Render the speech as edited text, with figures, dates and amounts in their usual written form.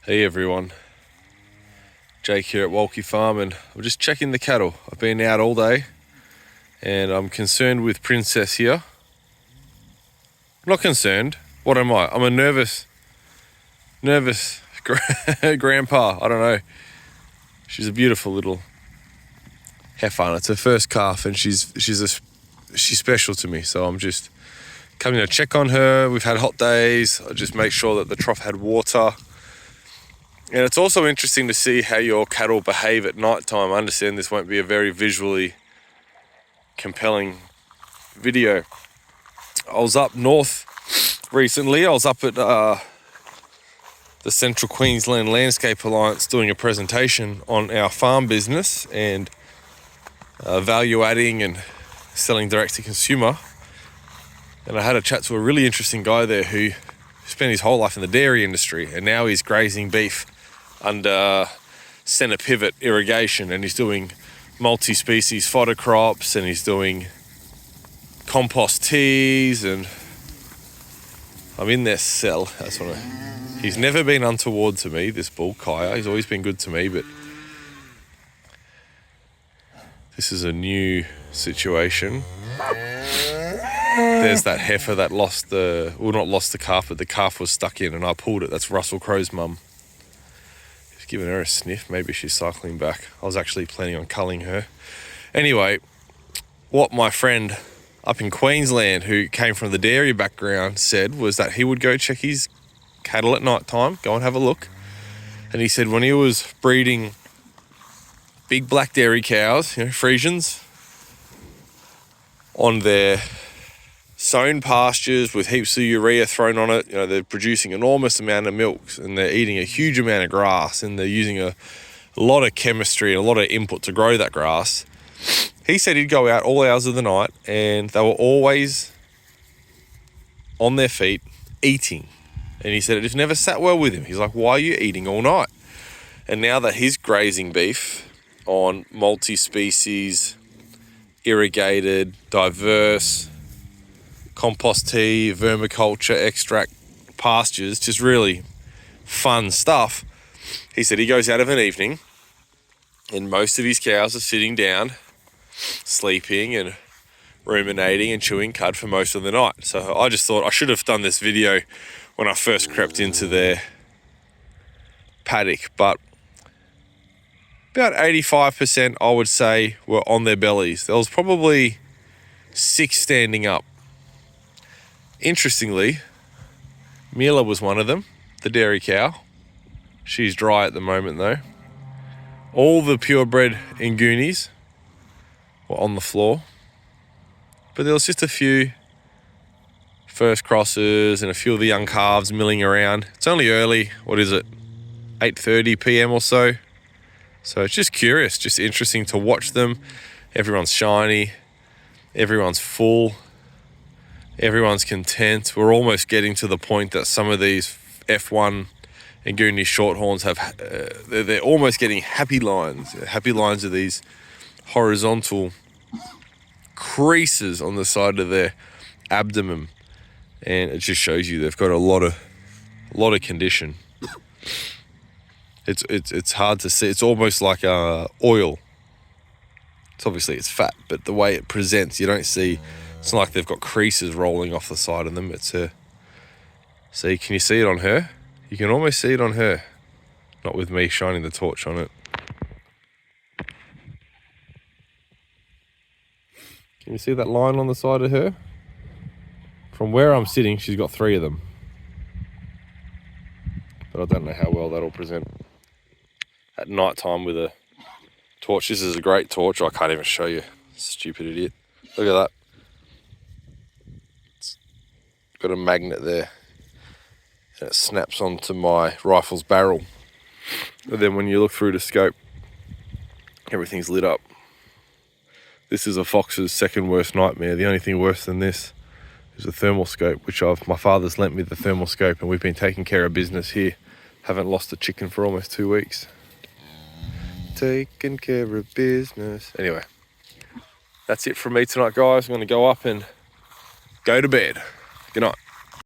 Hey everyone, Jake here at Walkie Farm, and I'm just checking the cattle. I've been out all day and I'm concerned with Princess here. I'm not concerned. What am I? I'm a nervous grandpa. I don't know. She's a beautiful little heifer, and it's her first calf, and she's special to me. So I'm just coming to check on her. We've had hot days. I just make sure that the trough had water. And it's also interesting to see how your cattle behave at night time. I understand this won't be a very visually compelling video. I was up north recently. I was up at the Central Queensland Landscape Alliance doing a presentation on our farm business and value adding and selling direct to consumer. And I had a chat to a really interesting guy there who spent his whole life in the dairy industry, and now he's grazing beef under center pivot irrigation, and he's doing multi-species fodder crops, and he's doing compost teas, and I'm in their cell. He's never been untoward to me, this bull, Kaya. He's always been good to me, but this is a new situation. There's that heifer that not lost the calf, but the calf was stuck in and I pulled it. That's Russell Crowe's mum. Just giving her a sniff. Maybe she's cycling back. I was actually planning on culling her. Anyway, what my friend up in Queensland, who came from the dairy background, said was that he would go check his cattle at night time, go and have a look. And he said when he was breeding big black dairy cows, Friesians, on their sown pastures with heaps of urea thrown on it, they're producing enormous amount of milk, and they're eating a huge amount of grass, and they're using a lot of chemistry and a lot of input to grow that grass. He said he'd go out all hours of the night and they were always on their feet eating. And he said it just never sat well with him. He's like, why are you eating all night? And now that he's grazing beef on multi-species, irrigated, diverse, compost tea, vermiculture, extract pastures, just really fun stuff. He said he goes out of an evening and most of his cows are sitting down, sleeping and ruminating and chewing cud for most of the night. So I just thought I should have done this video when I first crept into their paddock, but about 85% I would say were on their bellies. There was probably 6 standing up. Interestingly, Mila was one of them, the dairy cow. She's dry at the moment though. All the purebred Ngunis were on the floor, but there was just a few first crosses and a few of the young calves milling around. It's only early, 8:30 p.m. or so. So it's just curious, just interesting to watch them. Everyone's shiny, everyone's full, everyone's content. We're almost getting to the point that some of these F1 Nguni shorthorns have, they're almost getting happy lines. Happy lines are these horizontal creases on the side of their abdomen. And it just shows you they've got a lot of condition. It's hard to see. It's almost like oil. It's fat, but the way it presents, you don't see. It's not like they've got creases rolling off the side of them. See, can you see it on her? You can almost see it on her. Not with me shining the torch on it. Can you see that line on the side of her? From where I'm sitting, she's got 3 of them. But I don't know how well that'll present at night time with a torch. This is a great torch. I can't even show you. Stupid idiot. Look at that. It's got a magnet there. And it snaps onto my rifle's barrel. And then when you look through the scope, everything's lit up. This is a fox's second worst nightmare. The only thing worse than this is a thermal scope, which my father's lent me the thermal scope, and we've been taking care of business here. Haven't lost a chicken for almost 2 weeks. Taking care of business. Anyway, that's it from me tonight, guys. I'm going to go up and go to bed. Good night.